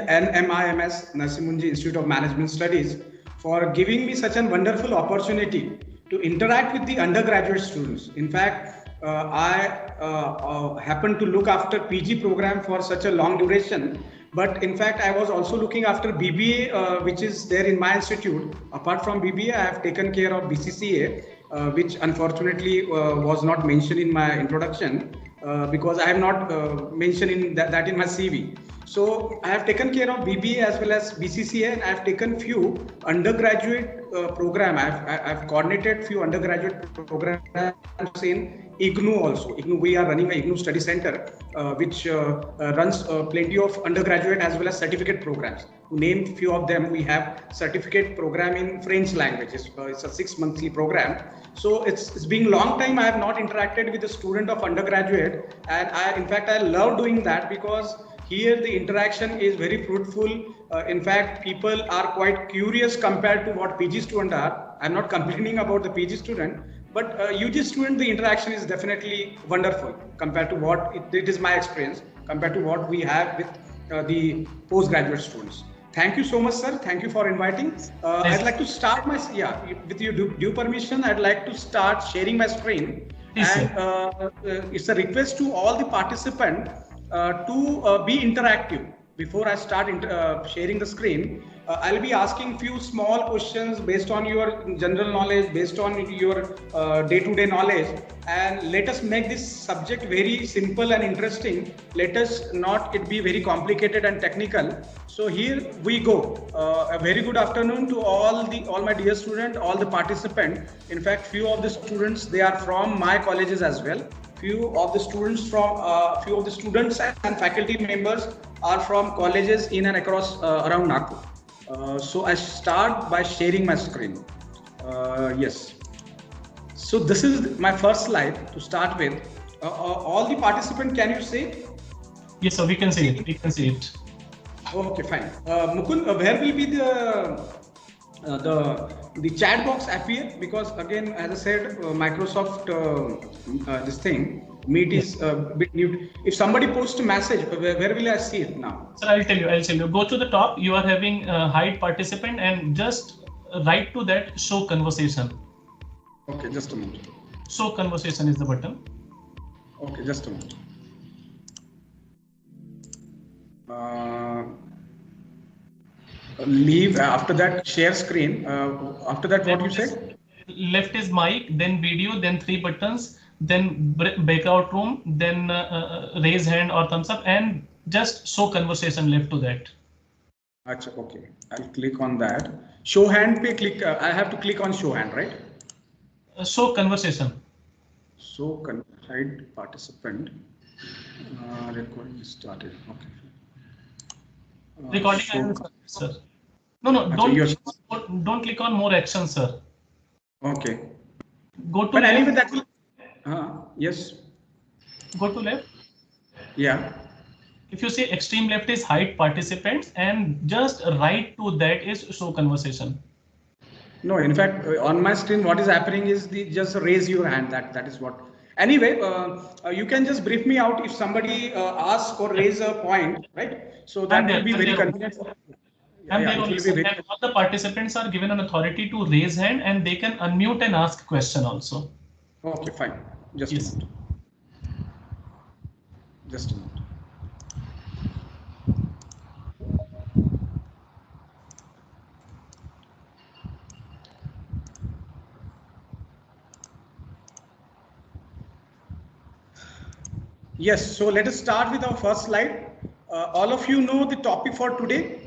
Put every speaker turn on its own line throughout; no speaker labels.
NMIMS, Narasimhan Institute of Management Studies, for giving me such a wonderful opportunity to interact with the undergraduate students. In fact, I happened to look after PG program for such a long duration, but in fact, I was also looking after BBA, which is there in my institute. Apart from BBA, I have taken care of BCCA, which unfortunately was not mentioned in my introduction because I have not mentioned in that in my CV. So I have taken care of BBA as well as BCCA, and I have taken few undergraduate program. I've coordinated few undergraduate programs in IGNOU also. IGNOU, we are running a IGNOU study center, which runs plenty of undergraduate as well as certificate programs. To name few of them, we have certificate program in French language. It's a 6-monthly program. So it's been long time I have not interacted with a student of undergraduate, and in fact I love doing that because here the interaction is very fruitful. In fact, people are quite curious compared to what PG students are. I'm not complaining about the PG student, but UG student, the interaction is definitely wonderful compared to what it is my experience compared to what we have with the postgraduate students. Thank you so much, sir. Thank you for inviting. I'd like to start with your due permission, I'd like to start sharing my screen.
Yes,
and it's a request to all the participants to be interactive. Before I start sharing the screen, I'll be asking few small questions based on your general knowledge, based on your day-to-day knowledge, and let us make this subject very simple and interesting. Let us not it be very complicated and technical. So here we go. A very good afternoon to all my dear students, all the participants. In fact, few of the students, they are from my colleges as well. Few of the students and faculty members are from colleges in and across around Nagpur. So I start by sharing my screen. Yes. So this is my first slide to start with. All the participants, can you see?
Yes, sir, we can see it. We can see it.
Okay, fine. Mukund, where will be the chat box appear? Because again, as I said, Microsoft this thing Meet is a bit new. If somebody posts a message, where will I see it now?
Sir, I'll tell you. Go to the top. You are having hide participant and just right to that show conversation.
Okay, just a moment.
Show conversation is the button.
Okay, just a moment. Leave after that share screen. After that, what you said?
Left is mic, then video, then 3 buttons, then breakout room, then raise hand or thumbs up, and just show conversation left to that.
Achha, okay, I'll click on that. Show hand pe click. I have to click on show hand, right?
Show conversation.
So hide participant. Recording started. Okay.
Recording, sir. No, don't click on more action, sir.
Okay.
Go to.
But anyway, that will. Yes.
Go to left.
Yeah.
If you see extreme left is hide participants, and just right to that is show conversation.
No, in fact, on my screen, what is happening is just raise your hand. That is what. Anyway, you can just brief me out if somebody asks or raise a point, right? So that will be very convenient.
And all the participants are given an authority to raise hand, and they can unmute and ask question also.
Okay, fine. Just a moment. Just a moment. Yes, so let us start with our first slide. All of you know the topic for today.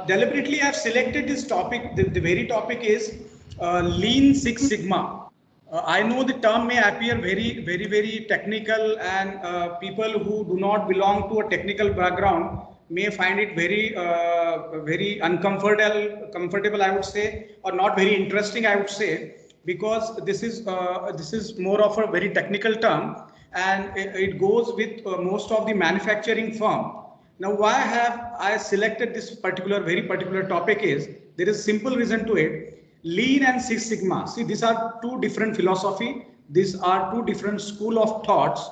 Deliberately, I have selected this topic. The very topic is Lean Six Sigma. I know the term may appear very technical, and people who do not belong to a technical background may find it very uncomfortable, I would say, or not very interesting, I would say, because this is more of a very technical term, and it goes with most of the manufacturing firm. Now, why have I selected this very particular topic is there is simple reason to it. Lean and Six Sigma. See, these are two different philosophy. These are two different school of thoughts,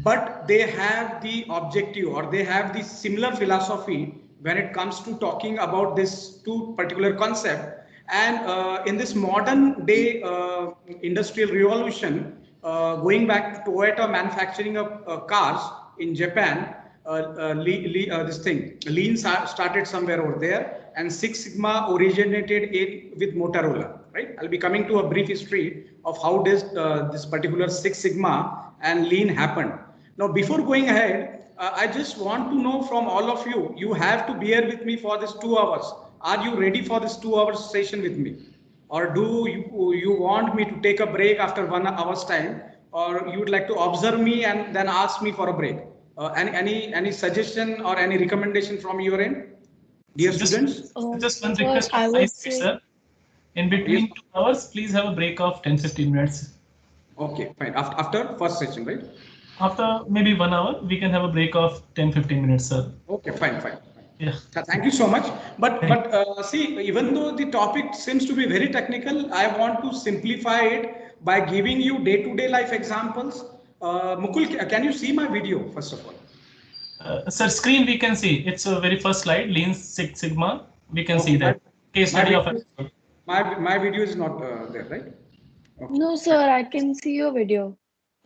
but they have the objective, or they have the similar philosophy, when it comes to talking about this two particular concept. And in this modern day industrial revolution, going back to Toyota manufacturing of cars in Japan, this thing lean started somewhere over there, and Six Sigma originated in with Motorola. Right? I'll be coming to a brief history of how does this particular Six Sigma and lean happened. Now, before going ahead, I just want to know from all of you, you have to bear with me for this 2 hours. Are you ready for this 2 hours session with me? Or do you want me to take a break after 1 hour's time? Or you would like to observe me and then ask me for a break? Any suggestion or any recommendation from your end, dear students?
Just one request
I
from my
would
side,
say,
sir. In between
Yes.
2 hours, please have a break of 10-15 minutes.
Okay, fine. After first session, right?
After maybe 1 hour, we can have a break of 10-15 minutes, sir.
Okay, fine.
Yeah.
Thank you so much. But see, even though the topic seems to be very technical, I want to simplify it by giving you day-to-day life examples. Mukul, can you see my video first of all?
Sir, screen we can see. It's a very first slide, Lean Six Sigma. We can
Okay,
see that. Case study of
video, my video is not there, right? Okay.
no, sir, I can see your video.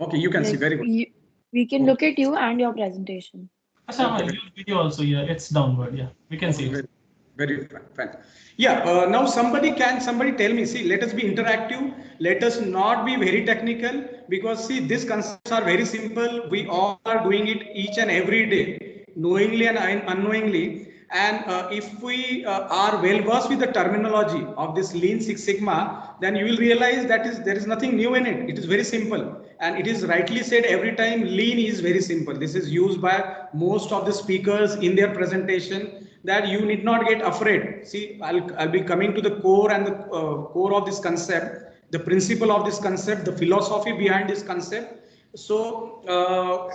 Okay, you can see.
Like,
Very good.
we can look at you and your presentation.
Your video also here. It's downward. Yeah, we can see it.
Very fine. Yeah. Now somebody tell me? See, let us be interactive. Let us not be very technical, because see, these concepts are very simple. We all are doing it each and every day, knowingly and unknowingly. And if we are well versed with the terminology of this Lean Six Sigma, then you will realize that there is nothing new in it. It is very simple, and it is rightly said every time. Lean is very simple. This is used by most of the speakers in their presentation, that you need not get afraid. See, I'll be coming to the core and the core of this concept, the principle of this concept, the philosophy behind this concept. So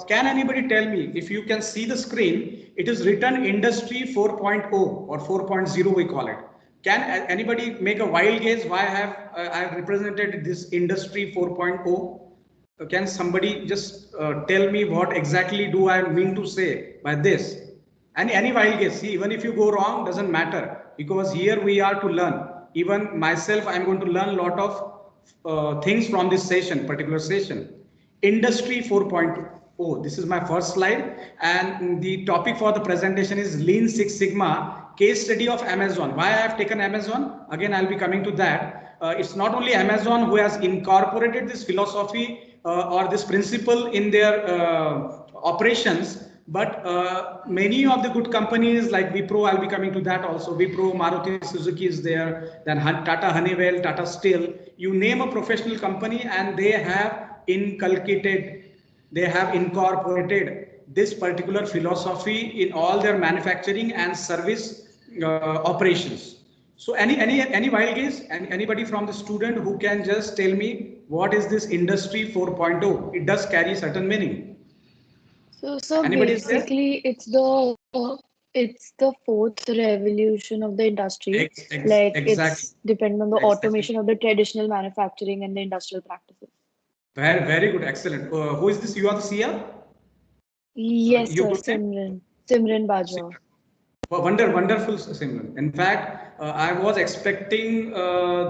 can anybody tell me, if you can see the screen, it is written Industry 4.0 or 4.0 we call it. Can anybody make a wild guess why I have represented this Industry 4.0? Can somebody just tell me what exactly do I mean to say by this? Any wild guess? See, even if you go wrong, doesn't matter, because here we are to learn. Even myself, I'm going to learn a lot of things from this particular session. Industry 4.0. This is my first slide, and the topic for the presentation is Lean Six Sigma, case study of Amazon. Why I have taken Amazon? Again, I'll be coming to that. It's not only Amazon who has incorporated this philosophy or this principle in their operations, but many of the good companies like Wipro, I'll be coming to that also. Wipro, Maruti Suzuki is there, then Tata Honeywell, Tata Steel. You name a professional company, and they have incorporated this particular philosophy in all their manufacturing and service operations. So any wild guess, anybody from the student who can just tell me what is this Industry 4.0? It does carry certain meaning.
So basically, it's the fourth revolution of the industry.
Exactly.
It's depending on the automation of the traditional manufacturing and the industrial practices.
Very good, excellent. Who is this? You are the CR?
Yes, sir. Simran Bajwa.
Wonderful, Simran. In fact, I was expecting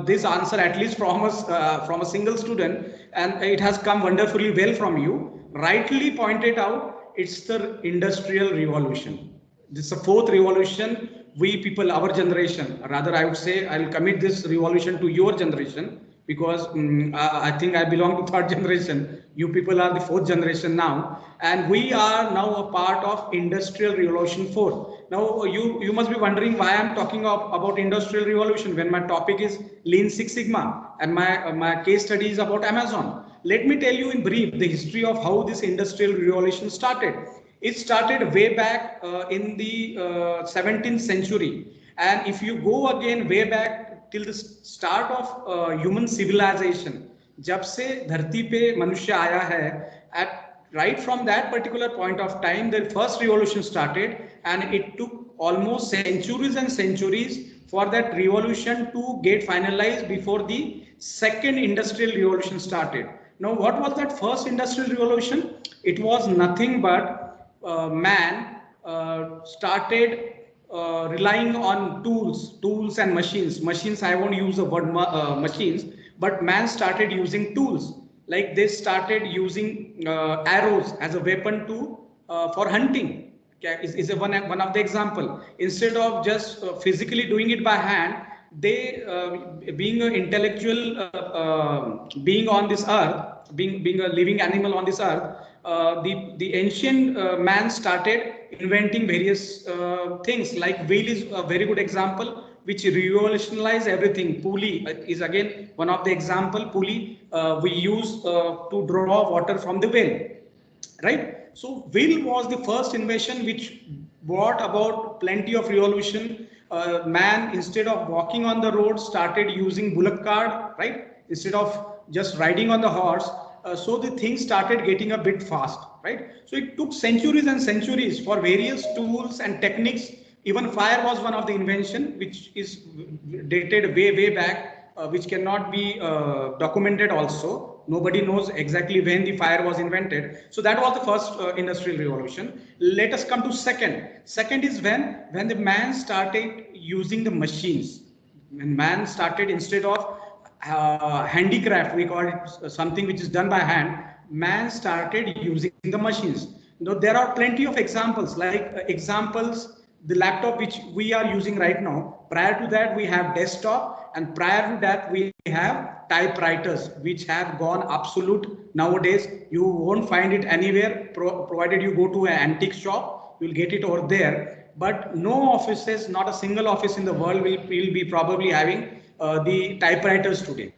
this answer at least from a single student, and it has come wonderfully well from you. Rightly pointed out, it's the industrial revolution. This is the fourth revolution. We people, our generation, rather I would say, I'll commit this revolution to your generation, because I think I belong to third generation. You people are the fourth generation now, and we are now a part of Industrial Revolution 4. Now you must be wondering why I'm talking about Industrial Revolution when my topic is Lean Six Sigma and my case study is about Amazon. Let me tell you in brief the history of how this Industrial Revolution started. It started way back in the 17th century, and if you go again way back till the start of human civilization, जब से धरती पे मनुष्य आया है, right from that particular point of time, the first revolution started, and it took almost centuries and centuries for that revolution to get finalized before the second industrial revolution started. Now, what was that first industrial revolution? It was nothing but man started relying on tools and machines. Machines, I won't use the word machines, but man started using tools. Like they started using arrows as a weapon to for hunting. Okay, is one of the example. Instead of just physically doing it by hand, they being an intellectual being on this earth, being a living animal on this earth, the ancient man started inventing various things. Like wheel is a very good example, which revolutionized everything. Pulley is again one of the example. Pulley we use to draw water from the well, right? So wheel was the first invention which brought about plenty of revolution. Man, instead of walking on the road, started using bullock cart, right? Instead of just riding on the horse. So the things started getting a bit fast, right? So it took centuries and centuries for various tools and techniques. Even fire was one of the invention which is dated way back, which cannot be documented also. Nobody knows exactly when the fire was invented. So that was the first industrial revolution. Let us come to second. Second is when the man started using the machines. When man started, instead of handicraft, we call it something which is done by hand, man started using the machines. There are plenty of examples, like examples, the laptop which we are using right now. Prior to that, we have desktop, and prior to that, we have typewriters, which have gone obsolete nowadays. You won't find it anywhere, provided you go to an antique shop, you'll get it over there. But no offices, not a single office in the world will be probably having the typewriters today.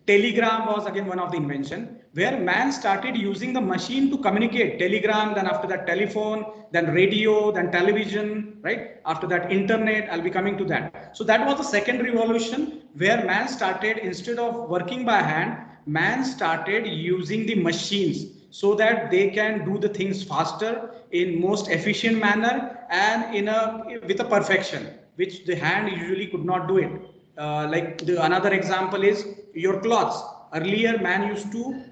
Telegram was again one of the invention where man started using the machine to communicate. Telegram, then after that telephone, then radio, then television, right? After that internet, I'll be coming to that. So that was the second revolution where man started, instead of working by hand, man started using the machines so that they can do the things faster, in most efficient manner, and with a perfection which the hand usually could not do it. Like another example is your clothes. Earlier, man used to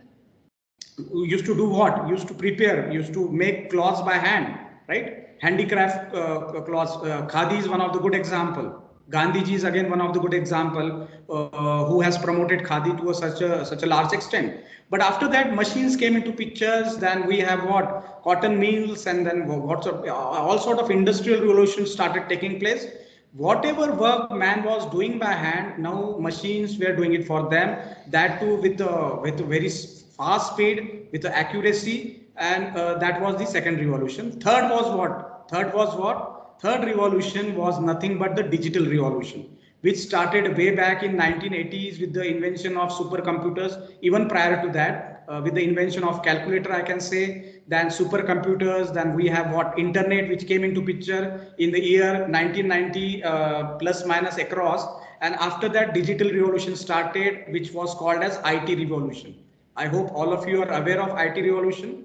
do what? Used to prepare, used to make cloths by hand, right? Handicraft cloths. Khadi is one of the good example. Gandhiji is again one of the good example who has promoted Khadi to such a large extent. But after that, machines came into pictures. Then we have what? Cotton mills, and then all sort of industrial revolutions started taking place. Whatever work man was doing by hand, now machines were doing it for them. That too with a very fast speed, with the accuracy, and that was the second revolution. Third was what? Third revolution was nothing but the digital revolution, which started way back in 1980s with the invention of supercomputers. Even prior to that, with the invention of calculator, I can say, then supercomputers, then we have what? Internet, which came into picture in the year 1990 plus minus across. And after that, digital revolution started, which was called as IT revolution. I hope all of you are aware of IT revolution,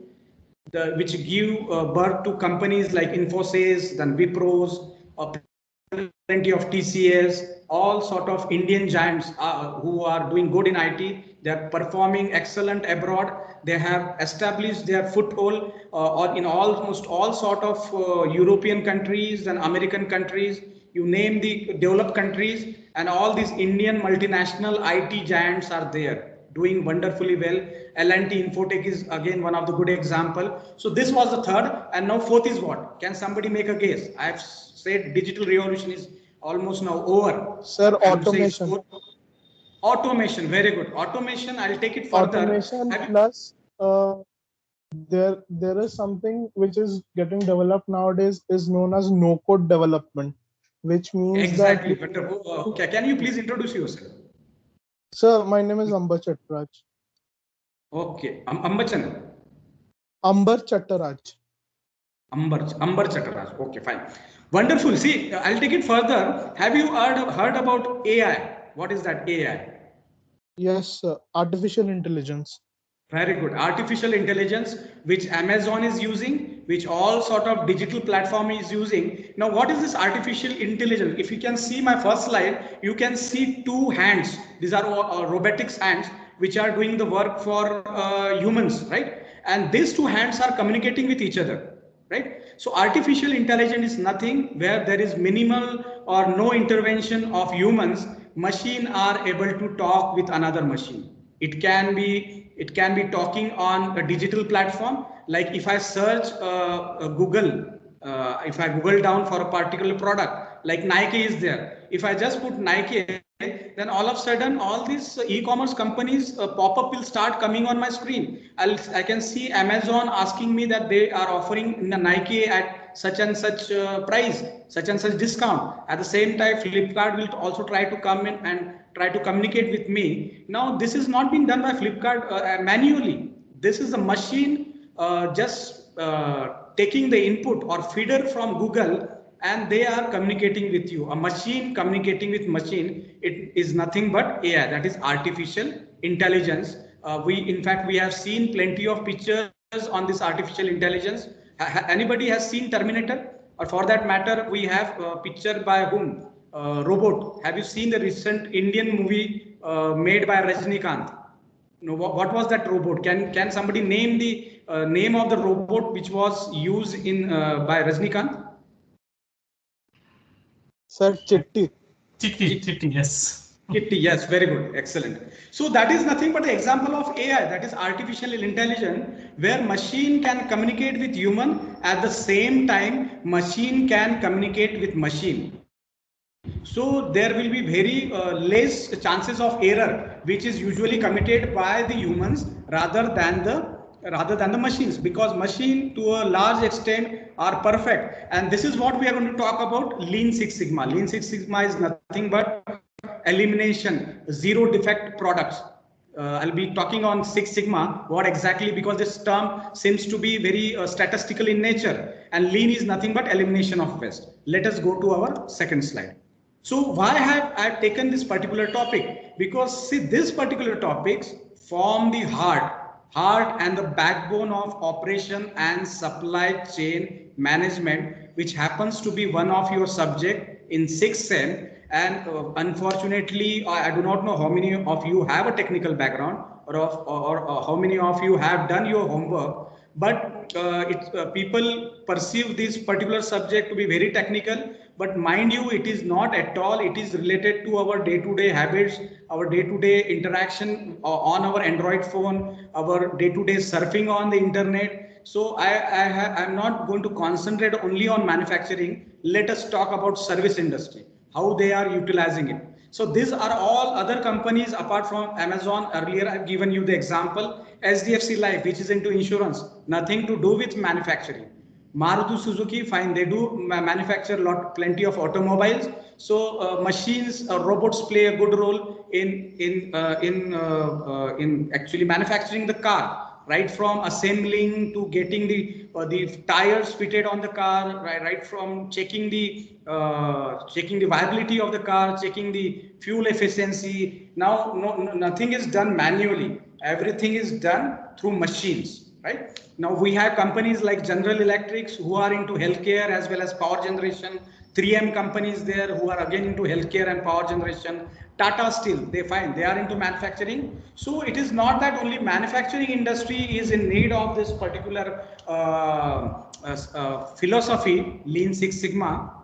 which give birth to companies like Infosys, then Wipros, plenty of TCS, all sort of Indian giants who are doing good in IT. They are performing excellent abroad. They have established their foothold or in almost all sort of European countries and American countries. You name the developed countries, and all these Indian multinational IT giants are there, doing wonderfully well. L&T Infotech is again one of the good example. So this was the third, and now fourth is what? Can somebody make a guess? I've said digital revolution is almost now over.
Sir, automation.
Automation, very good. Automation, I'll take it further.
Automation plus there is something which is getting developed nowadays is known as no-code development, which means
exactly. That. Can you please introduce yourself?
Sir, my name is Amber Chattaraj.
Okay, Ambachan.
Amber Chattaraj.
Amber Chattaraj. Okay, fine. Wonderful. See, I'll take it further. Have you heard about AI? What is that AI?
Yes, sir. Artificial intelligence.
Very good. Artificial intelligence, which Amazon is using, which all sort of digital platform is using. Now, what is this artificial intelligence? If you can see my first slide, you can see two hands. These are robotics hands, which are doing the work for humans, right? And these two hands are communicating with each other, right? So artificial intelligence is nothing where there is minimal or no intervention of humans. Machine are able to talk with another machine. It can be talking on a digital platform. Like if I search Google, if I Google down for a particular product, like Nike is there. If I just put Nike, then all of a sudden all these e-commerce companies pop-up will start coming on my screen. I can see Amazon asking me that they are offering the Nike at such and such price, such and such discount. At the same time, Flipkart will also try to come in and try to communicate with me. Now, this is not being done by Flipkart manually. This is a machine just taking the input or feeder from Google, and they are communicating with you. A machine communicating with machine, it is nothing but AI, that is artificial intelligence. In fact, we have seen plenty of pictures on this artificial intelligence. Anybody has seen Terminator? Or for that matter, we have a picture by whom? Robot. Have you seen the recent Indian movie made by Rajinikanth? No, what was that robot? Can somebody name the name of the robot which was used in by Rajinikanth?
Sir, Chitti.
Chitti, yes.
Kitty, yes, very good, excellent. So that is nothing but an example of AI, that is artificial intelligence, where machine can communicate with human, at the same time machine can communicate with machine. So there will be very less chances of error, which is usually committed by the humans rather than the machines, because machine to a large extent are perfect. And this is what we are going to talk about, Lean Six Sigma. Lean Six Sigma is nothing but elimination, zero defect products. I'll be talking on Six Sigma, what exactly, because this term seems to be very statistical in nature, and lean is nothing but elimination of waste. Let us go to our second slide. So why have I taken this particular topic? Because see, these particular topics form the heart and the backbone of operation and supply chain management, which happens to be one of your subject in 6th sem. And unfortunately, I do not know how many of you have a technical background, or how many of you have done your homework, but people perceive this particular subject to be very technical. But mind you, it is not at all. It is related to our day-to-day habits, our day-to-day interaction on our Android phone, our day-to-day surfing on the internet. So I'm not going to concentrate only on manufacturing. Let us talk about service industry, how they are utilizing it. So these are all other companies apart from Amazon. Earlier I've given you the example, SDFC Life, which is into insurance, nothing to do with manufacturing. Maruti Suzuki, fine, they do manufacture plenty of automobiles. So machines, robots play a good role in actually manufacturing the car, right from assembling to getting the tires fitted on the car, right from checking the viability of the car, checking the fuel efficiency. Now nothing is done manually. Everything is done through machines. Right? Now we have companies like General Electrics who are into healthcare as well as power generation. 3M companies there who are again into healthcare and power generation. Tata Steel, they are into manufacturing. So it is not that only manufacturing industry is in need of this particular philosophy, Lean Six Sigma.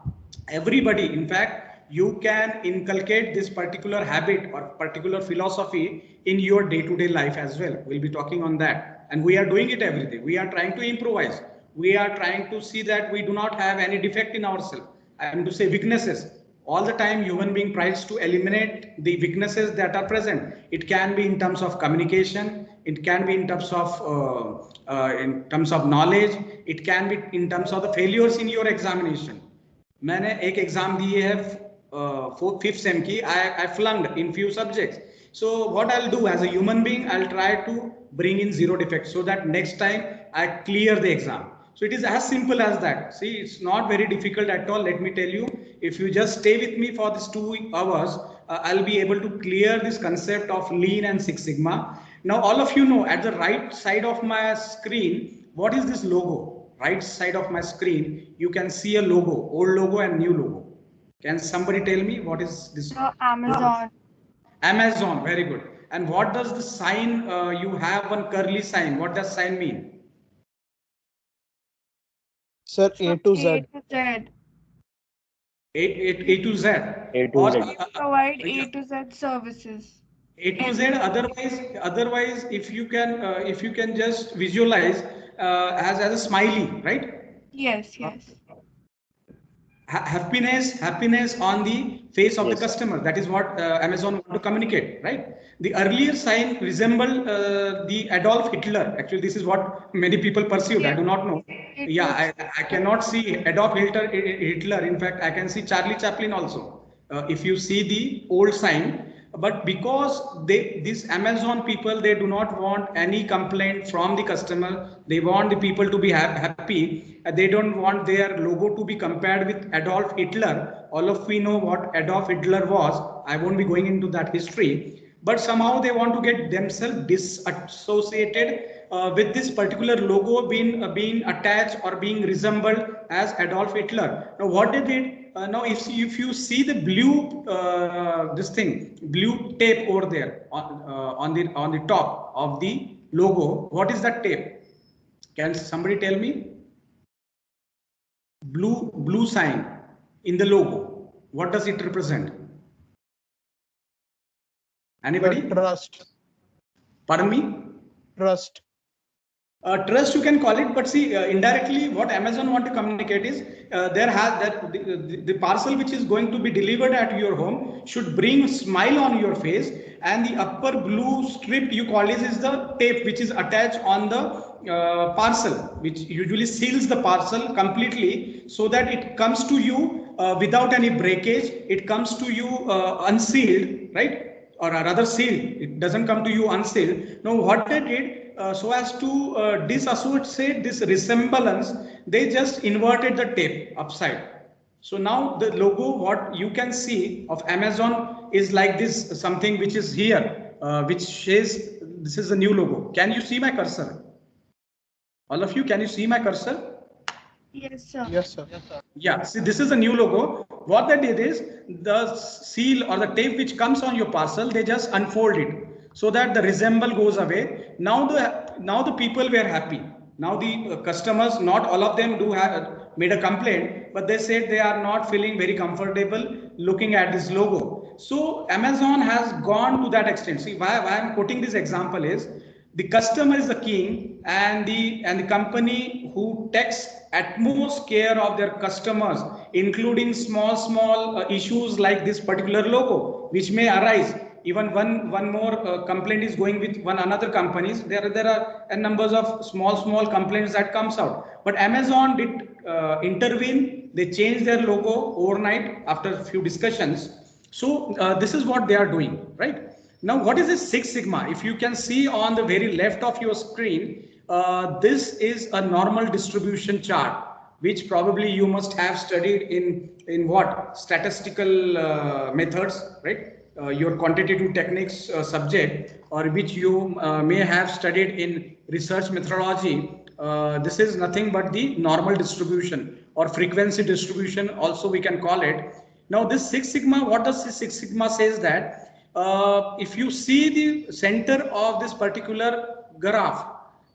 Everybody, in fact, you can inculcate this particular habit or particular philosophy in your day-to-day life as well. We'll be talking on that. And we are doing it every day. We are trying to improvise. We are trying to see that we do not have any defect in ourselves. I am to say weaknesses. All the time, human being tries to eliminate the weaknesses that are present. It can be in terms of communication. It can be in terms of knowledge. It can be in terms of the failures in your examination. मैंने एक exam दी है 5th sem की. I flunked in few subjects. So what I'll do as a human being, I'll try to bring in zero defect so that next time I clear the exam. So it is as simple as that. See, it's not very difficult at all. Let me tell you, if you just stay with me for this 2 hours, I'll be able to clear this concept of Lean and Six Sigma. Now, all of you know at the right side of my screen, what is this logo? Right side of my screen, you can see a logo, old logo and new logo. Can somebody tell me what is this?
Amazon.
Amazon, very good. And what does the sign, you have one curly sign, what does sign mean?
Sir, A to Z.
A to Z.
A to Z.
A to
Or
Z.
We provide A to Z services.
A to Z. Otherwise, if you can just visualize as a smiley, right?
Yes, yes.
Happiness on the face of the
Yes.
customer. That is what Amazon want to communicate, right? The earlier sign resembled the Adolf Hitler. Actually, this is what many people perceived. I do not know.
It
Yeah,
was-
I cannot see Adolf Hitler. In fact, I can see Charlie Chaplin also. If you see the old sign, but because these Amazon people, they do not want any complaint from the customer. They want the people to be happy. They don't want their logo to be compared with Adolf Hitler. All of we know what Adolf Hitler was. I won't be going into that history, but somehow they want to get themselves disassociated with this particular logo being attached or being resembled as Adolf Hitler. Now what they did, now if you see the blue blue tape over there on the top of the logo, what is that tape? Can somebody tell me? Blue sign in the logo. What does it represent? Anybody?
Trust.
Pardon me?
Trust.
Trust you can call it, but see indirectly what Amazon want to communicate is the parcel which is going to be delivered at your home should bring smile on your face, and the upper blue strip you call is the tape which is attached on the parcel, which usually seals the parcel completely so that it comes to you without any breakage. It comes to you unsealed, right? Or rather sealed. It doesn't come to you unsealed. Now what they did, so as to disassociate this resemblance, they just inverted the tape upside. So now the logo, what you can see of Amazon is like this, something which is here, which says this is a new logo. Can you see my cursor? All of you, can you see my cursor?
Yes, sir.
Yes, sir.
Yeah, see, this is a new logo. What they did is the seal or the tape which comes on your parcel, they just unfold it so that the resemble goes away. Now the people were happy. Now the customers, not all of them made a complaint, but they said they are not feeling very comfortable looking at this logo. So Amazon has gone to that extent. See, why I'm quoting this example is the customer is the king, and the company who takes utmost care of their customers, including small issues like this particular logo, which may arise. Even one more complaint is going with one another companies. There are a numbers of small complaints that comes out. But Amazon did intervene. They changed their logo overnight after a few discussions. So this is what they are doing, right? Now, what is this Six Sigma? If you can see on the very left of your screen, this is a normal distribution chart, which probably you must have studied in what? Statistical methods, right? Your quantitative techniques subject, or which you may have studied in research methodology. This is nothing but the normal distribution or frequency distribution, also we can call it. Now, this Six Sigma, what does this Six Sigma says that? If you see the center of this particular graph,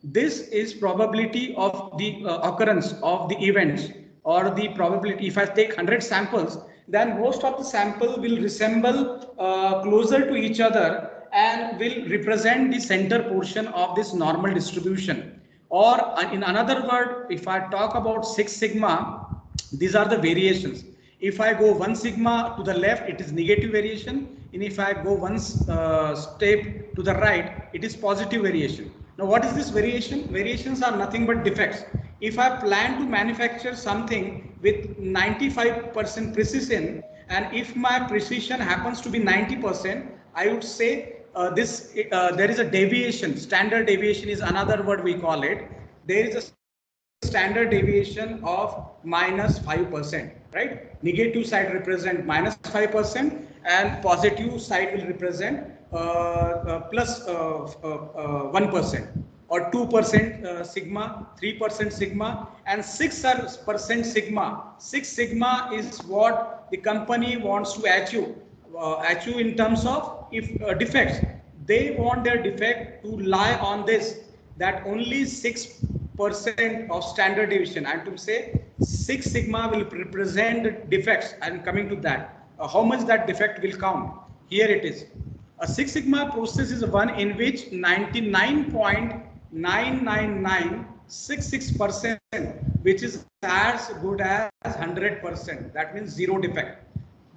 this is probability of the occurrence of the events, or the probability. If I take 100 samples, then most of the sample will resemble closer to each other and will represent the center portion of this normal distribution. Or in another word, if I talk about Six Sigma, these are the variations. If I go 1 sigma to the left, it is negative variation. And if I go one step to the right, it is positive variation. Now, what is this variation? Variations are nothing but defects. If I plan to manufacture something with 95% precision, and if my precision happens to be 90%, I would say there is a deviation. Standard deviation is another word we call it. There is a standard deviation of minus 5%, right? Negative side represent minus 5%, and positive side will represent plus 1%, or 2% sigma, 3% sigma, and 6% sigma. 6 sigma is what the company wants to achieve in terms of defects. They want their defect to lie on this, that only 6% of standard deviation, and to say Six Sigma will represent defects. I'm coming to that. How much that defect will count? Here it is. A Six Sigma process is one in which 99.99966%, which is as good as 100%. That means zero defect.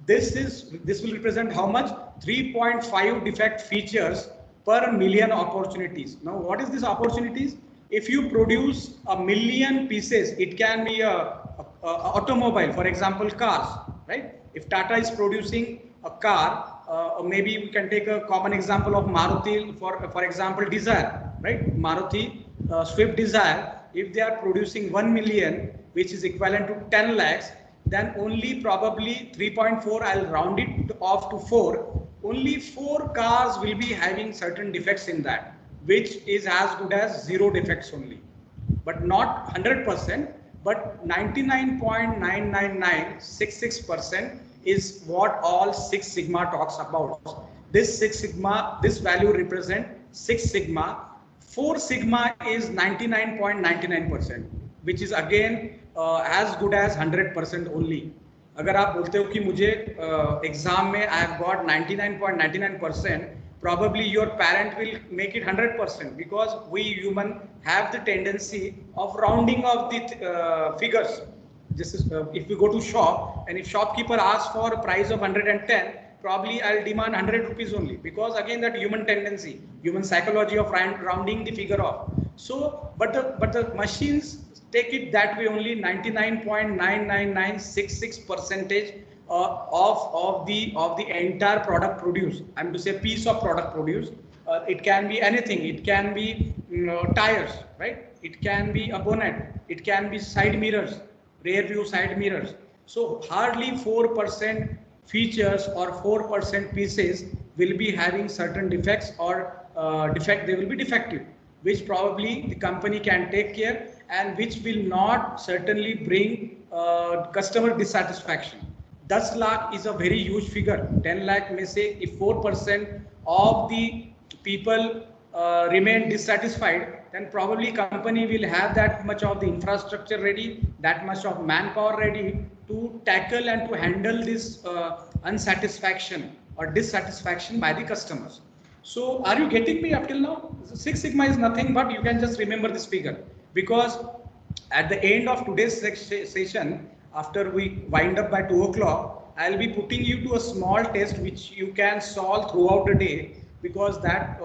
This will represent how much? 3.5 defect features per million opportunities. Now, what is this opportunities? If you produce a million pieces, it can be a automobile, for example, cars, right? If Tata is producing a car, maybe we can take a common example of Maruti, for example, Dzire, right? Maruti Swift Dzire, if they are producing 1 million, which is equivalent to 10 lakhs, then only probably 3.4, I'll round it off to 4. Only 4 cars will be having certain defects in that, which is as good as zero defects only, but not 100%, but 99.99966% is what all Six Sigma talks about. This Six Sigma, this value represent Six Sigma. 4 Sigma is 99.99%, which is again as good as 100% only. अगर आप बोलते हो कि मुझे exam में I have got 99.99%, probably your parent will make it 100% because we human have the tendency of rounding of the figures. This is if we go to shop and if shopkeeper asks for a price of 110, probably I'll demand 100 rupees only, because again that human tendency, human psychology of rounding the figure off. So, but the machines take it that way only. 99.99966% of the entire product produced. I'm to say piece of product produced. It can be anything. It can be tires, right? It can be a bonnet. It can be side mirrors, rear view side mirrors. So hardly 4% features or 4% pieces will be having certain defects or they will be defective, which probably the company can take care and which will not certainly bring customer dissatisfaction. 10 lakh is a very huge figure. 10 lakh may say if 4% of the people remain dissatisfied, then probably company will have that much of the infrastructure ready, that much of manpower ready to tackle and to handle this unsatisfaction or dissatisfaction by the customers. So are you getting me up till now? Six Sigma is nothing but you can just remember this figure, because at the end of today's session, after we wind up by 2 o'clock, I'll be putting you to a small test which you can solve throughout the day, because that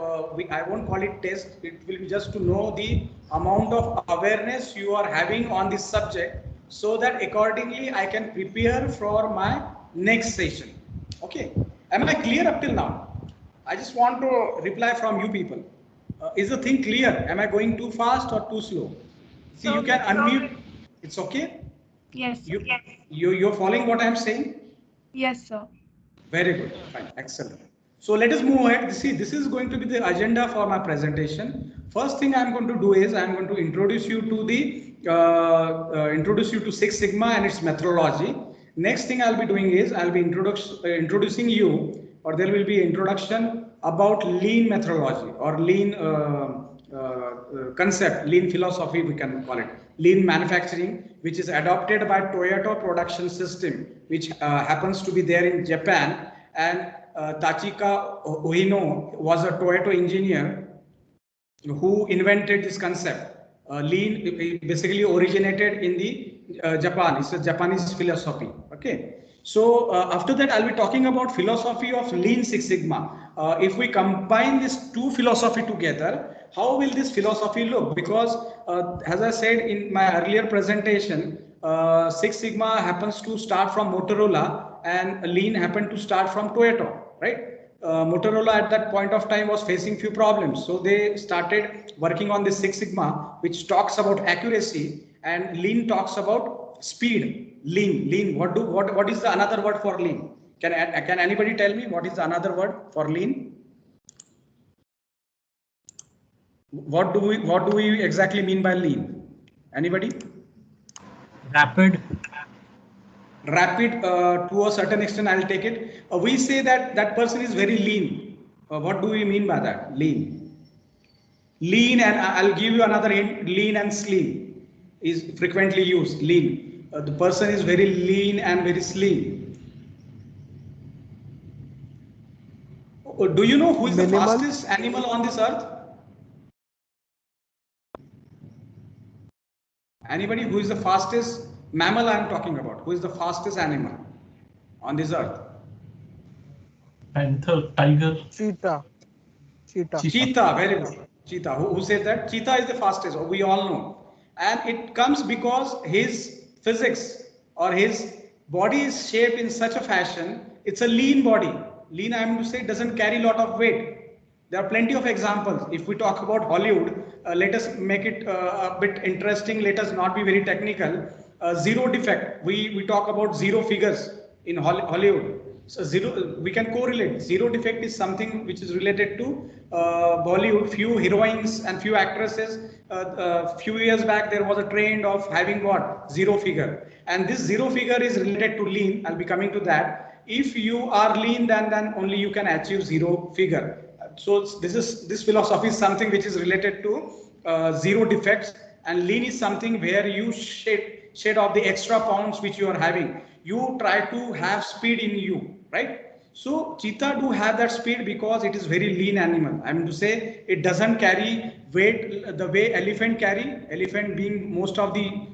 I won't call it test. It will be just to know the amount of awareness you are having on this subject, so that accordingly I can prepare for my next session. Okay, am I clear up till now? I just want to reply from you people. Is the thing clear? Am I going too fast or too slow? See, you can unmute. It's okay?
Yes, sir.
You're following what I'm saying?
Yes, sir.
Very good. Fine. Excellent. So let us move ahead. See, this is going to be the agenda for my presentation. First thing I'm going to do is I'm going to introduce you to Six Sigma and its methodology. Next thing I'll be doing is I'll be introducing you, or there will be introduction about lean methodology or lean concept, lean philosophy, we can call it, lean manufacturing, which is adopted by Toyota production system, which happens to be there in Japan. And Tachika Ohino was a Toyota engineer who invented this concept. Lean basically originated in the Japan. It's a Japanese philosophy. Okay. So after that, I'll be talking about philosophy of Lean Six Sigma. If we combine these two philosophy together, how will this philosophy look? Because as I said in my earlier presentation, Six Sigma happens to start from Motorola and Lean happened to start from Toyota, right? Motorola at that point of time was facing few problems. So they started working on this Six Sigma, which talks about accuracy, and Lean talks about speed. Lean. What is the another word for lean? Can anybody tell me what is the another word for lean? What do we exactly mean by lean? Anybody?
Rapid
to a certain extent, I'll take it. We say that person is very lean. What do we mean by that? Lean, and I'll give you another hint. Lean and slim is frequently used. Lean. the person is very lean and very slim. Do you know who is the fastest animal on this earth? Anybody? Who is the fastest mammal I am talking about? Who is the fastest animal on this earth?
Panther, tiger.
Cheetah.
Cheetah, very good. Cheetah. Who said that? Cheetah is the fastest, we all know. And it comes because his physics or his body is shaped in such a fashion, it's a lean body. Lean, I am to say, doesn't carry a lot of weight. There are plenty of examples. If we talk about Hollywood, let us make it a bit interesting. Let us not be very technical. Zero defect. We talk about zero figures in Hollywood. So zero, we can correlate. Zero defect is something which is related to Bollywood. Few heroines and few actresses. Few years back, there was a trend of having what? Zero figure. And this zero figure is related to lean. I'll be coming to that. If you are lean, then only you can achieve zero figure. So this philosophy is something which is related to zero defects, and lean is something where you shed off the extra pounds which you are having. You try to have speed in you, right? So cheetah do have that speed because it is very lean animal. I mean to say it doesn't carry weight the way elephant carry. Elephant being most of the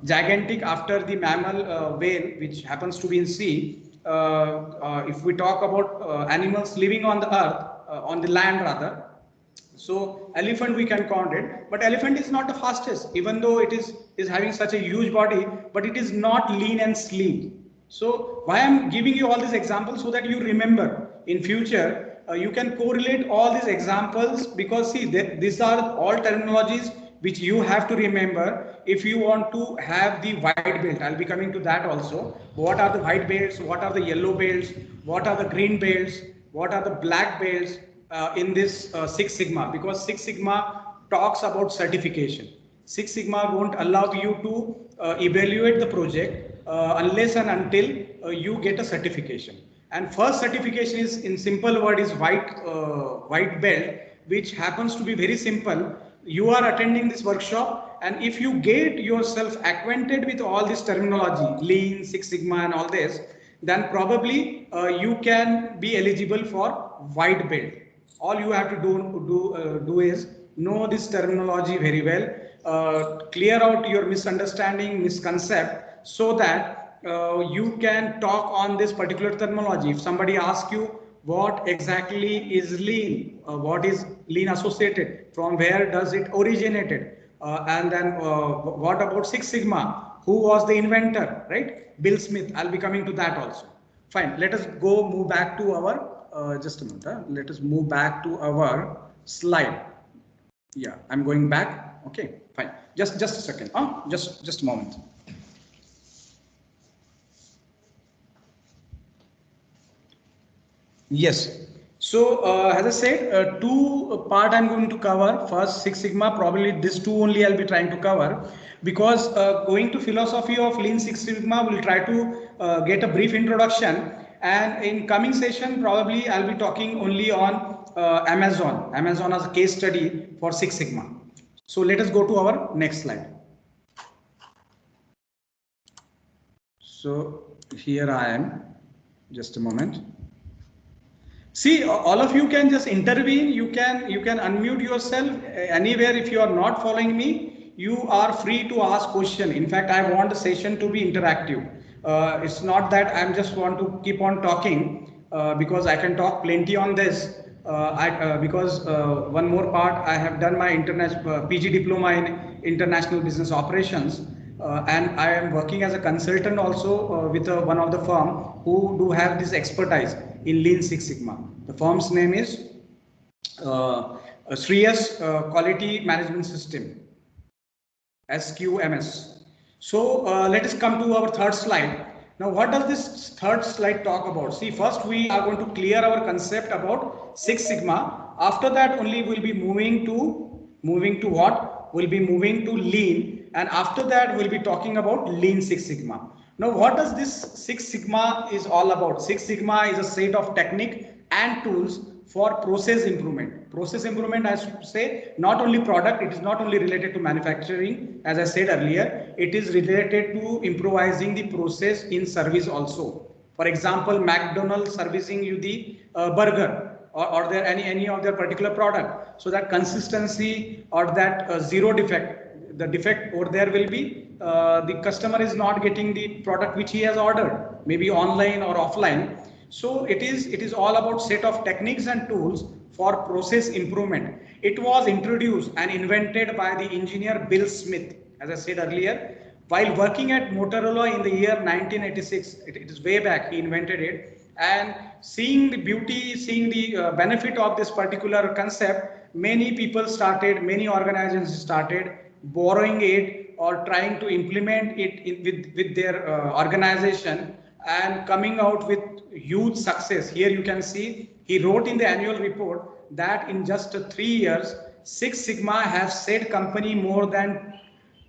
gigantic after the mammal whale, which happens to be in sea. If we talk about animals living on the earth, on the land rather, so elephant we can count it, but elephant is not the fastest, even though it is having such a huge body, but it is not lean and slim. So why I'm giving you all these examples, so that you remember in future you can correlate all these examples, because see these are all terminologies which you have to remember if you want to have the white belt. I'll be coming to that also. What are the white belts? What are the yellow belts? What are the green belts? What are the black belts in this Six Sigma? Because Six Sigma talks about certification. Six Sigma won't allow you to evaluate the project unless and until you get a certification. And first certification is, in simple word, is white belt, which happens to be very simple. You are attending this workshop, and if you get yourself acquainted with all this terminology, Lean, Six Sigma and all this, then probably you can be eligible for white belt. All you have to do is know this terminology very well, clear out your misunderstanding, misconcept, so that you can talk on this particular terminology. If somebody asks you what exactly is lean, what is lean associated, from where does it originated, and then what about Six Sigma, who was the inventor, right? Bill Smith. I'll be coming to that also. Fine, let us move back to our just a minute, let us move back to our slide. Yeah, I'm going back. Okay, fine, just a second, just a moment. Yes. So as I said, two part I'm going to cover. First, Six Sigma, probably this two only I'll be trying to cover, because going to philosophy of Lean Six Sigma, we'll try to get a brief introduction, and in coming session probably I'll be talking only on Amazon as a case study for Six Sigma. So let us go to our next slide. So here I am, just a moment. See, all of you can just intervene. You can unmute yourself anywhere. If you are not following me, you are free to ask question. In fact, I want the session to be interactive. It's not that I'm just want to keep on talking because I can talk plenty on this. Because one more part, I have done my international PG diploma in international business operations. And I am working as a consultant also with one of the firm who do have this expertise in Lean Six Sigma. The firm's name is Shreyas Quality Management System, SQMS. So let us come to our third slide. Now, what does this third slide talk about? See, first we are going to clear our concept about Six Sigma. After that, only we'll be moving to what? We'll be moving to Lean, and after that we'll be talking about Lean Six Sigma. Now, what does this Six Sigma is all about? Six Sigma is a set of technique and tools for process improvement. Process improvement, I should say, not only product, it is not only related to manufacturing, as I said earlier, it is related to improvising the process in service also. For example, McDonald's servicing you the burger, or there any of their particular product, so that consistency or that zero defect, the defect over there will be the customer is not getting the product which he has ordered, maybe online or offline. So it is all about set of techniques and tools for process improvement. It was introduced and invented by the engineer Bill Smith, as I said earlier, while working at Motorola in the year 1986. It is way back he invented it, and seeing the beauty, seeing the benefit of this particular concept, many people started, many organizations started borrowing it or trying to implement it with their organization, and coming out with huge success. Here you can see he wrote in the annual report that in just 3 years, Six Sigma has saved company more than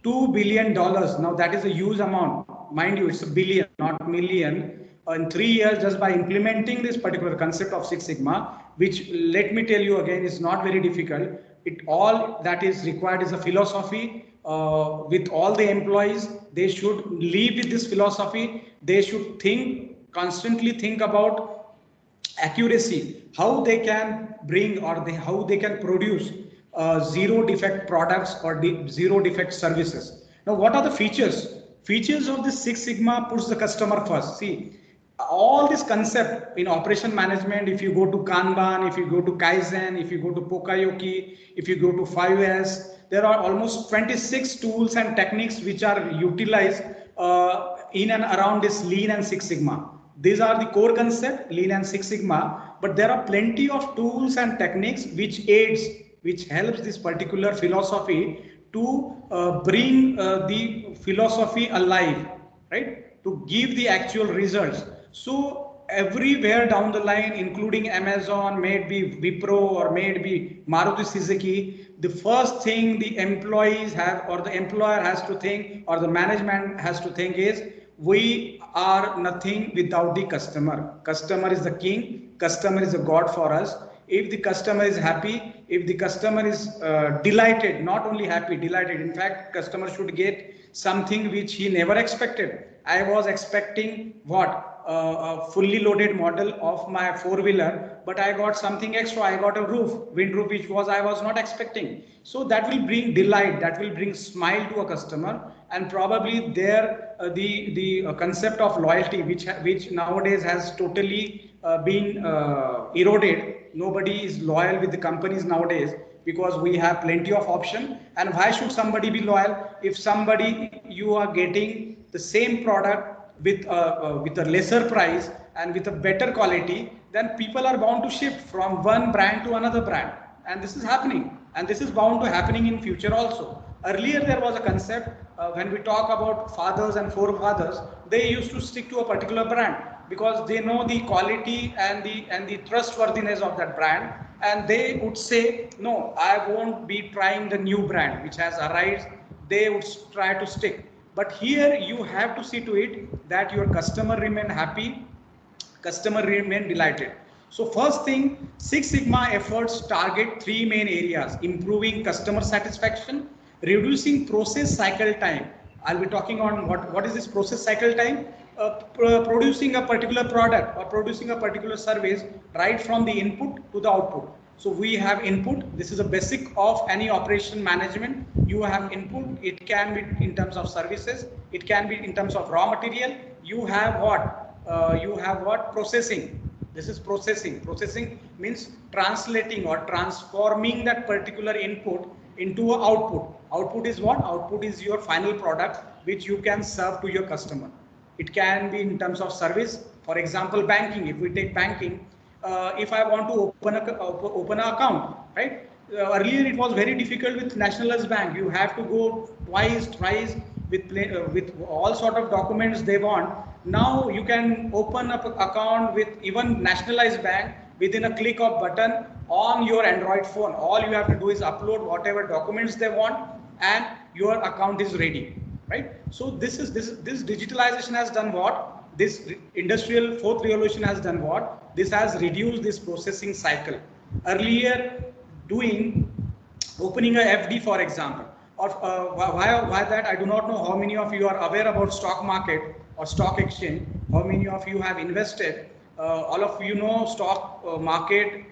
$2 billion. Now that is a huge amount. Mind you, it's a billion, not million. In 3 years, just by implementing this particular concept of Six Sigma, which, let me tell you again, is not very difficult. It all that is required is a philosophy. With all the employees, they should live with this philosophy. They should constantly think about accuracy, how they can bring, or how they can produce zero defect products or zero defect services. Now, what are the features? Features of this Six Sigma puts the customer first. See, all this concept in operation management, if you go to Kanban, if you go to Kaizen, if you go to Pokayoki, if you go to 5S, there are almost 26 tools and techniques which are utilized in and around this Lean and Six Sigma. These are the core concept, Lean and Six Sigma, but there are plenty of tools and techniques which helps this particular philosophy to bring the philosophy alive, right? To give the actual results. So everywhere down the line, including Amazon, may it be Wipro or may it be Maruti Suzuki, the first thing the employees have, or the employer has to think, or the management has to think is, we are nothing without the customer. Customer is the king. Customer is a god for us. If the customer is happy, if the customer is delighted, not only happy, delighted. In fact, customer should get something which he never expected. I was expecting what? A fully loaded model of my 4-wheeler, but I got something extra. I got a wind roof, which I was not expecting. So that will bring delight, that will bring smile to a customer, and probably there the concept of loyalty, which nowadays has totally been eroded. Nobody is loyal with the companies nowadays because we have plenty of option. And why should somebody be loyal? If you are getting the same product with a lesser price and with a better quality, then people are bound to shift from one brand to another brand. And this is happening, and this is bound to happening in future also. Earlier there was a concept, when we talk about fathers and forefathers, they used to stick to a particular brand because they know the quality and the trustworthiness of that brand, and they would say, no, I won't be trying the new brand which has arrived. They would try to stick. But here you have to see to it that your customer remain happy, customer remain delighted. So first thing, Six Sigma efforts target 3 main areas: improving customer satisfaction, reducing process cycle time. I'll be talking on what is this process cycle time? Producing a particular product or producing a particular service right from the input to the output. So we have input. This is a basic of any operation management. You have input. It can be in terms of services. It can be in terms of raw material. You have what? Processing. This is processing. Processing means translating or transforming that particular input into an output. Output is what? Output is your final product which you can serve to your customer. It can be in terms of service. For example, banking. If we take banking, if I want to open an account, right? Earlier it was very difficult with Nationalized Bank. You have to go twice with all sort of documents they want. Now you can open up an account with even Nationalized Bank within a click of button on your Android phone. All you have to do is upload whatever documents they want, and your account is ready, right? So this digitalization has done what? this industrial fourth revolution has done what? This has reduced this processing cycle. Earlier, doing opening a FD, for example, or why that, I do not know how many of you are aware about stock market or stock exchange, how many of you have invested. All of you know stock market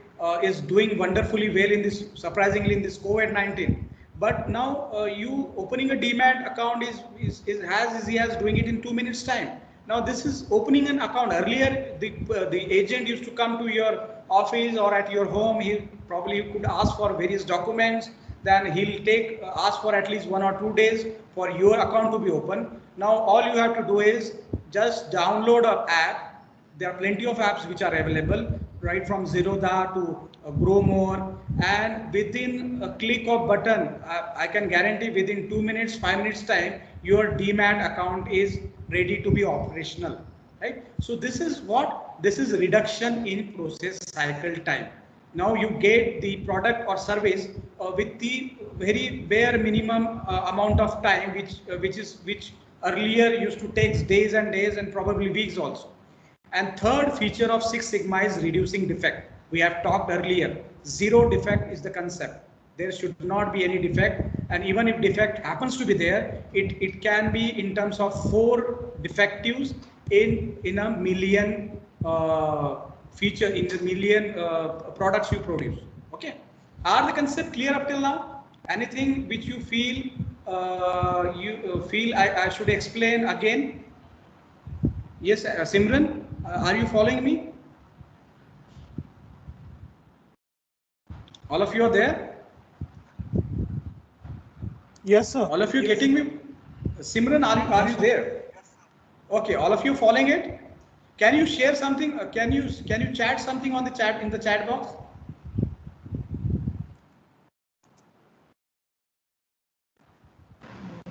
is doing wonderfully well in this, surprisingly, in this COVID-19. But now you opening a demat account is as easy as doing it in 2 minutes time. Now this is opening an account. Earlier, the agent used to come to your office or at your home. He probably could ask for various documents. Then he'll take ask for at least 1 or 2 days for your account to be open. Now all you have to do is just download an app. There are plenty of apps which are available, right from Zerodha to Grow More, and within a click of button, I can guarantee within 2 minutes, 5 minutes time, your demat account is ready to be operational, right? So this is what, this is reduction in process cycle time. Now you get the product or service with the very bare minimum amount of time, which earlier used to take days and days and probably weeks also. And third feature of Six Sigma is reducing defect. We have talked earlier, zero defect is the concept. There should not be any defect, and even if defect happens to be there, it can be in terms of 4 defectives in a million feature, in the million products you produce. Okay, are the concept clear up till now? Anything which you feel I should explain again? Yes, Simran, are you following me? All of you are there?
Yes, sir.
All of you getting me? Simran, are you there? Okay, all of you following it? Can you share something? Can you chat something on the chat, in the chat box?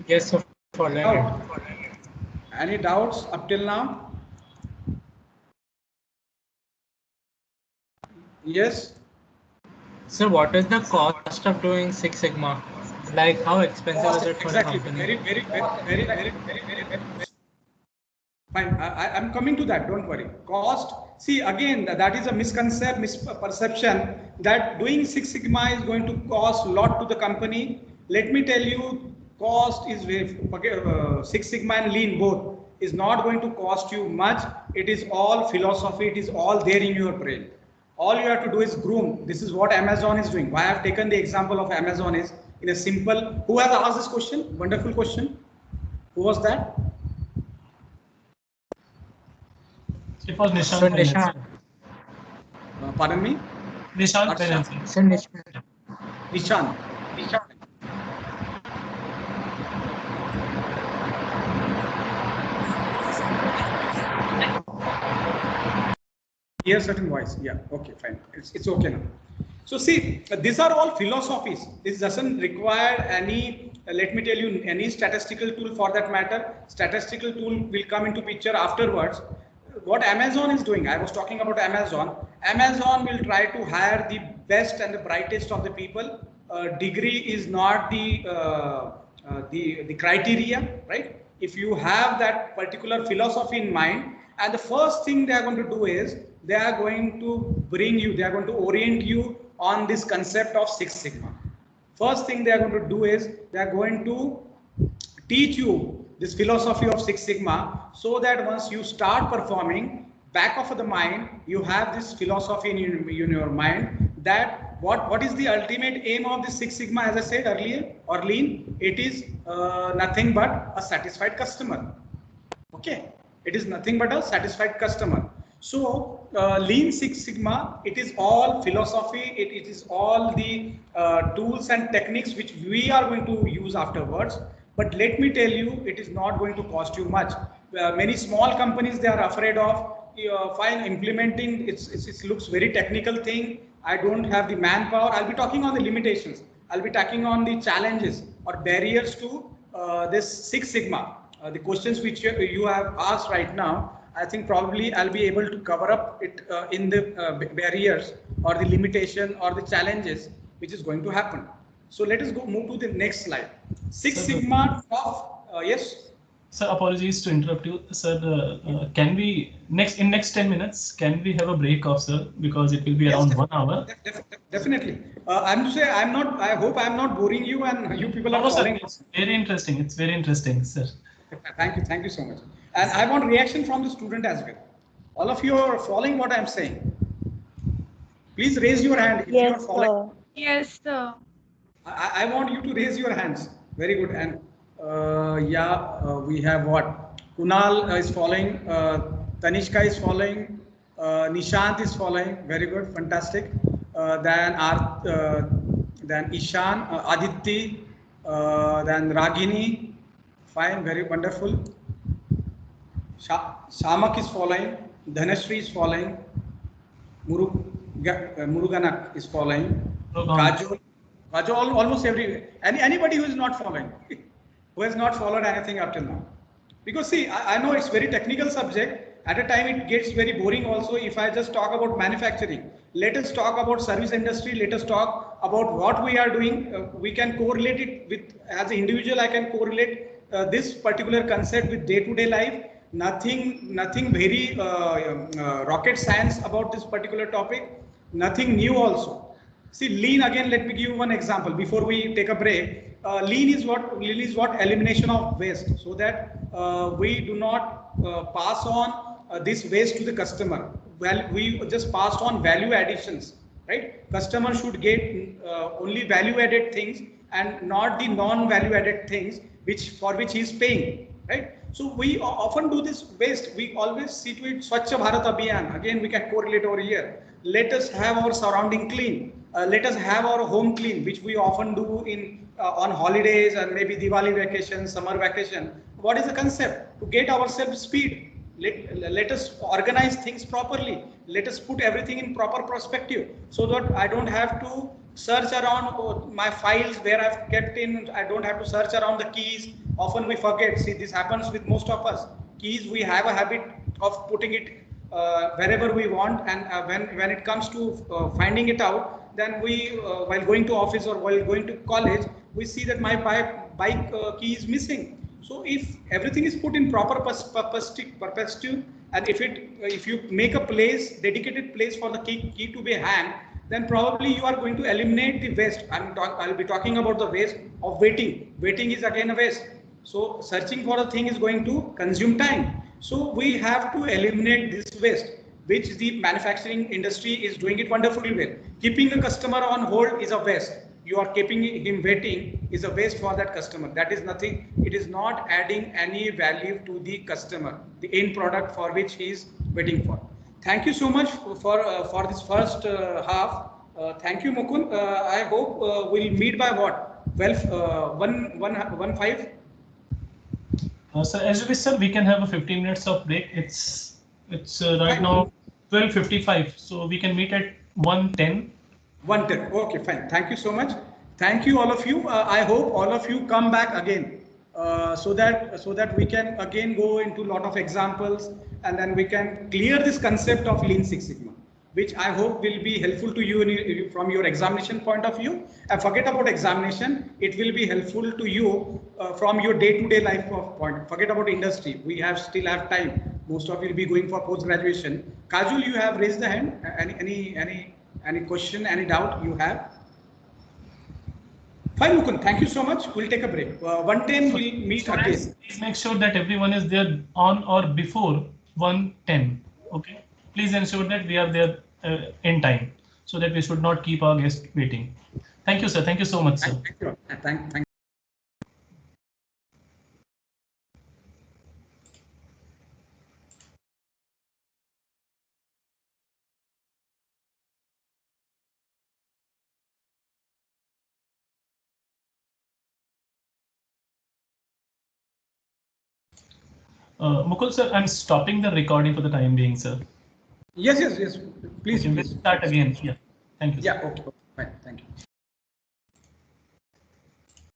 Yes, sir. Following it.
Any doubts up till now? Yes.
Sir, what is the cost of doing Six Sigma? Like, how expensive is it for the company?
Very. Fine. I'm coming to that. Don't worry. Cost. See, again, that is a misperception that doing Six Sigma is going to cost a lot to the company. Let me tell you, cost is Six Sigma and Lean both is not going to cost you much. It is all philosophy. It is all there in your brain. All you have to do is groom. This is what Amazon is doing. Why I have taken the example of Amazon is in a simple. Who has asked this question? Wonderful question. Who was that?
It was Nishant.
So Nishant.
Pardon me?
Nishant.
So Nishant.
Nishant. Hear certain voice. Yeah. Okay. Fine. It's okay now. So see, these are all philosophies. This doesn't require any. Let me tell you, any statistical tool for that matter. Statistical tool will come into picture afterwards. What Amazon is doing, I was talking about Amazon. Amazon will try to hire the best and the brightest of the people. Degree is not the criteria, right? If you have that particular philosophy in mind, and the first thing they are going to do is they are going to bring you, they are going to orient you on this concept of Six Sigma. First thing they are going to do is they are going to teach you this philosophy of Six Sigma, so that once you start performing, back of the mind, you have this philosophy in your mind that what is the ultimate aim of this Six Sigma, as I said earlier, or Lean, it is nothing but a satisfied customer. Okay, it is nothing but a satisfied customer. So Lean Six Sigma, it is all philosophy, it is all the tools and techniques which we are going to use afterwards. But let me tell you, it is not going to cost you much. Many small companies, they are afraid of fine implementing. It looks very technical thing. I don't have the manpower. I'll be talking on the limitations. I'll be talking on the challenges or barriers to this Six Sigma. The questions which you have asked right now, I think probably I'll be able to cover up it in the barriers or the limitation or the challenges which is going to happen. So let us move to the next slide. Six Sigma top. Yes.
Sir, apologies to interrupt you, sir. Can we next 10 minutes? Can we have a break off, sir? Because it will be around 1 hour.
Definitely. I'm to say I'm not. I hope I'm not boring you, and you people are
No, sir,
following.
it's very interesting. It's very interesting, sir.
Thank you so much. And I want reaction from the student as well. All of you are following what I'm saying. Please raise your hand if you are
Yes,
following.
sir.
Yes, sir.
I want you to raise your hands. Very good. And we have what? Kunal is following. Tanishka is following. Nishant is following. Very good. Fantastic. Then Ishan, Aditi, then Ragini. Fine. Very wonderful. Shamak is following. Dhanashree is following. Muruganak is following. Kajol, almost anybody who is not following, who has not followed anything up till now. Because see, I know it's very technical subject. At a time it gets very boring also if I just talk about manufacturing. Let us talk about service industry. Let us talk about what we are doing. We can correlate it with, as an individual, I can correlate this particular concept with day-to-day life. Nothing very rocket science about this particular topic. Nothing new also. See, lean again. Let me give you one example before we take a break. Lean is what elimination of waste, so that we do not pass on this waste to the customer. Well, we just passed on value additions, right? Customer should get only value added things and not the non-value added things for which he is paying, right? So we often do this waste. We always see to it Swachh Bharat Abhiyan. Again, we can correlate over here. Let us have our surrounding clean. Let us have our home clean, which we often do in on holidays and maybe Diwali vacation, summer vacation. What is the concept? To get ourselves speed. Let us organize things properly. Let us put everything in proper perspective, so that I don't have to search around my files where I've kept in. I don't have to search around the keys. Often we forget. See, this happens with most of us. Keys, we have a habit of putting it wherever we want, and when it comes to finding it out, then we while going to office or while going to college, we see that my bike key is missing. So if everything is put in proper perspective, and if you make a dedicated place for the key to be hanged, then probably you are going to eliminate the waste. I'll be talking about the waste of waiting. Waiting is again a waste. So searching for a thing is going to consume time. So we have to eliminate this waste, which the manufacturing industry is doing it wonderfully well. Keeping a customer on hold is a waste. You are keeping him waiting is a waste for that customer. That is nothing. It is not adding any value to the customer, the end product for which he is waiting for. Thank you so much for this first half. Thank you, Mukund. I hope we'll meet by what? 1:15.
So as you wish, sir, we can have a 15 minutes of break. It's right now 12:55, so we can meet at 1:10.
1:10. Okay, fine. Thank you so much. Thank you, all of you. I hope all of you come back again, so that we can again go into a lot of examples, and then we can clear this concept of Lean Six Sigma, which I hope will be helpful to you from your examination point of view. And forget about examination; it will be helpful to you from your day-to-day life point. Forget about industry. We still have time. Most of you will be going for post-graduation. Kajul, you have raised the hand. Any question, any doubt you have? Fine, Mukund. Thank you so much. We'll take a break. 1:10 we'll meet again.
Please make sure that everyone is there on or before 1:10. Okay. Please ensure that we are there in time, so that we should not keep our guests waiting. Thank you, sir. Thank you so much, sir.
Thank you. Thank you.
Mukul, sir, I'm stopping the recording for the time being, sir.
Yes. Please.
Okay, let's start again. Yeah. Thank you, sir.
Yeah. Okay. Fine. Thank you.